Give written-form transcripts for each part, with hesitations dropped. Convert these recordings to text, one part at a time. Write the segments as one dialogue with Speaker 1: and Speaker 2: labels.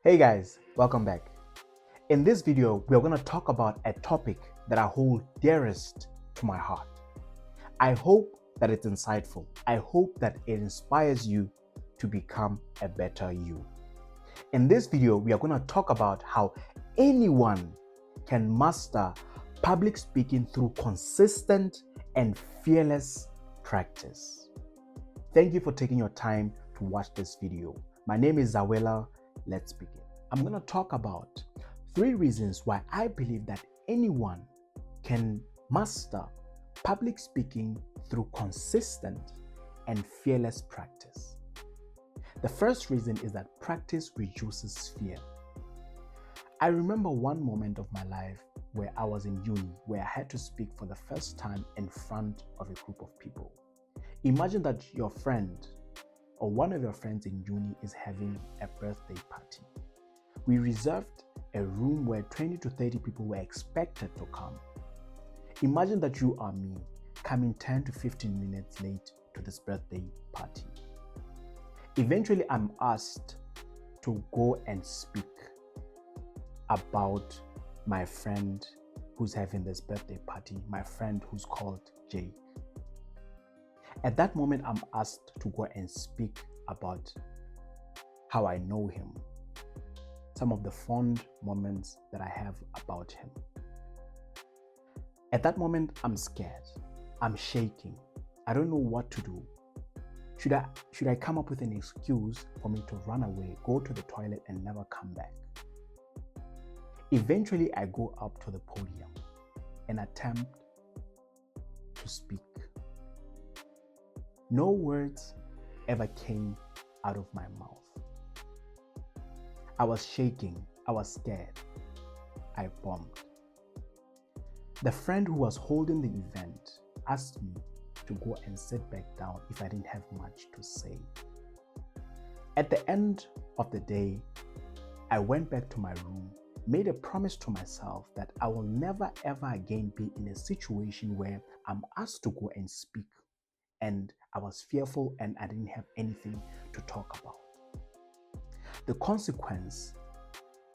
Speaker 1: Hey guys, welcome back. In this video, we are going to talk about a topic that I hold dearest to my heart. I hope that it's insightful. I hope that it inspires you to become a better you. In this video, we are going to talk about how anyone can master public speaking through consistent and fearless practice. Thank you for taking your time to watch this video. My name is Zawela. Let's begin. I'm going to talk about 3 reasons why I believe that anyone can master public speaking through consistent and fearless practice. The first reason is that practice reduces fear. I remember one moment of my life where I was in uni, where I had to speak for the first time in front of a group of people. Imagine that your friend or one of your friends in uni is having a birthday party. We reserved a room where 20 to 30 people were expected to come. Imagine that you are me, coming 10 to 15 minutes late to this birthday party. Eventually, I'm asked to go and speak about my friend who's having this birthday party, my friend who's called Jake. At that moment, I'm asked to go and speak about how I know him, some of the fond moments that I have about him. At that moment, I'm scared. I'm shaking. I don't know what to do. Should I come up with an excuse for me to run away, go to the toilet, and never come back? Eventually, I go up to the podium and attempt to speak. No words ever came out of my mouth. I was shaking. I was scared. I bombed. The friend who was holding the event asked me to go and sit back down if I didn't have much to say. At the end of the day, I went back to my room, made a promise to myself that I will never ever again be in a situation where I'm asked to go and speak and I was fearful and I didn't have anything to talk about. The consequence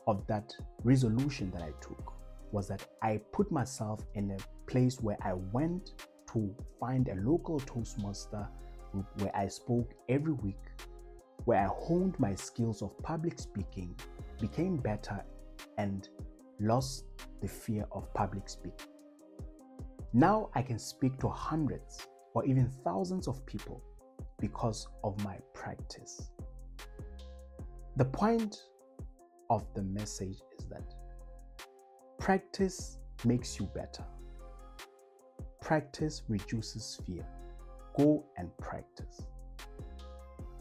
Speaker 1: of that resolution that I took was that I put myself in a place where I went to find a local Toastmaster group where I spoke every week, where I honed my skills of public speaking, became better, and lost the fear of public speaking. Now I can speak to hundreds or even thousands of people because of my practice. The point of the message is that practice makes you better. Practice reduces fear. Go and practice.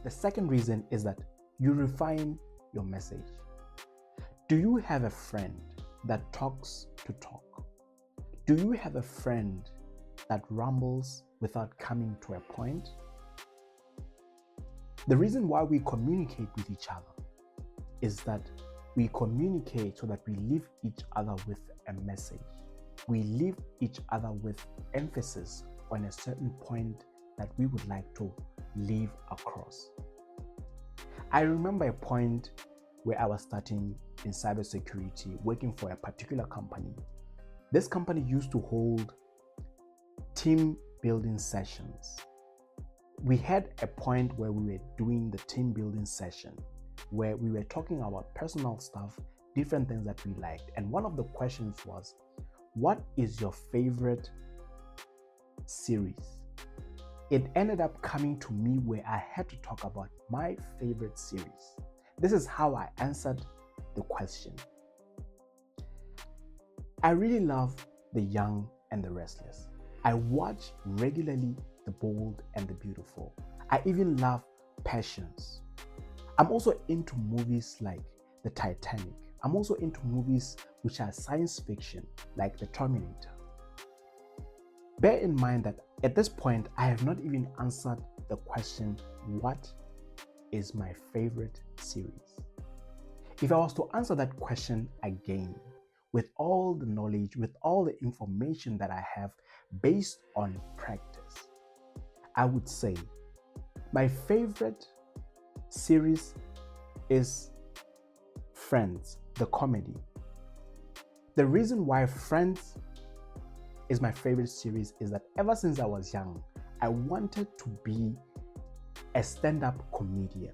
Speaker 1: The second reason is that you refine your message. Do you have a friend that talks to talk? Do you have a friend that rambles without coming to a point? The reason why we communicate with each other is that we communicate so that we leave each other with a message. We leave each other with emphasis on a certain point that we would like to leave across. I remember a point where I was starting in cybersecurity, working for a particular company. This company used to hold team building sessions. We had a point where we were doing the team building session where we were talking about personal stuff, different things that we liked. And one of the questions was, what is your favorite series? It ended up coming to me where I had to talk about my favorite series. This is how I answered the question. I really love The Young and the Restless. I watch regularly The Bold and the Beautiful. I even love Passions. I'm also into movies like The Titanic. I'm also into movies which are science fiction, like The Terminator. Bear in mind that at this point, I have not even answered the question, what is my favorite series? If I was to answer that question again, with all the knowledge, with all the information that I have based on practice, I would say my favorite series is Friends, the comedy. The reason why Friends is my favorite series is that ever since I was young, I wanted to be a stand-up comedian.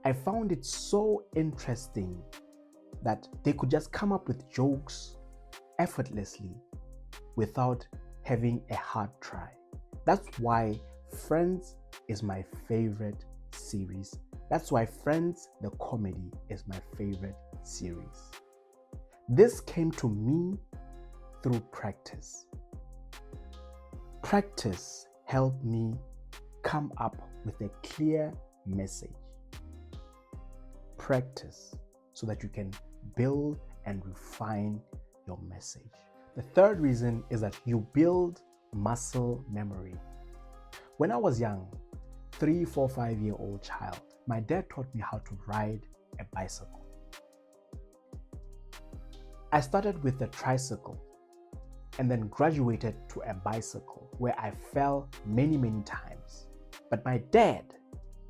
Speaker 1: I found it so interesting that they could just come up with jokes effortlessly without having a hard try. That's why Friends is my favorite series. That's why Friends, the comedy, is my favorite series. This came to me through practice. Practice helped me come up with a clear message. Practice so that you can build and refine your message. The third reason is that you build muscle memory. When I was young, 3, 4, 5-year-old child, my dad taught me how to ride a bicycle. I started with a tricycle and then graduated to a bicycle where I fell many times. But my dad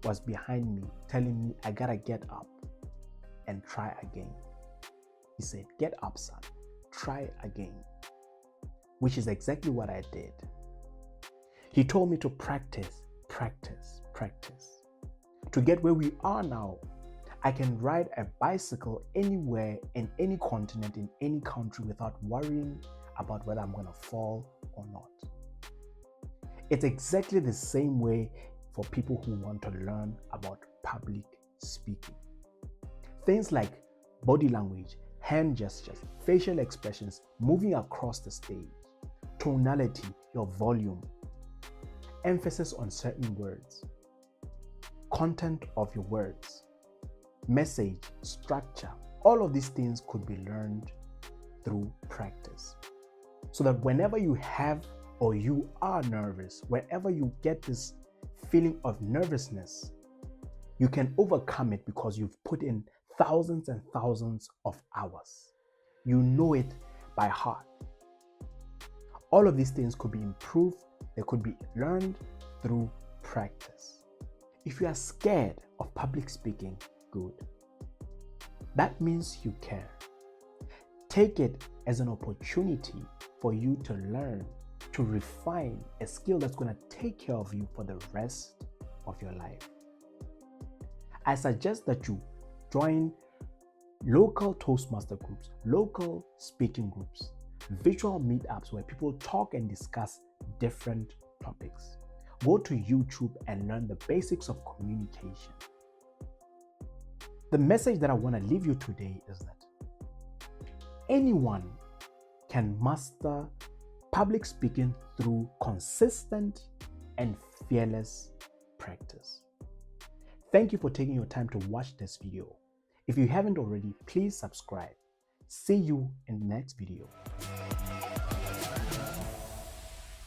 Speaker 1: was behind me telling me I gotta get up and try again. He said, "Get up, son, try again," which is exactly what I did. He told me to practice. To get where we are now, I can ride a bicycle anywhere in any continent, in any country without worrying about whether I'm gonna fall or not. It's exactly the same way for people who want to learn about public speaking. Things like body language, hand gestures, facial expressions, moving across the stage, tonality, your volume, emphasis on certain words, content of your words, message, structure, all of these things could be learned through practice. So that whenever you have or you are nervous, whenever you get this feeling of nervousness, you can overcome it because you've put in thousands and thousands of hours. You know it by heart. All of these things could be improved, they could be learned through practice. If you are scared of public speaking, good. That means you care. Take it as an opportunity for you to learn, to refine a skill that's going to take care of you for the rest of your life. I suggest that you join local Toastmaster groups, local speaking groups, virtual meetups where people talk and discuss different topics. Go to YouTube and learn the basics of communication. The message that I want to leave you today is that anyone can master public speaking through consistent and fearless practice. Thank you for taking your time to watch this video. If you haven't already, please subscribe. See you in the next video.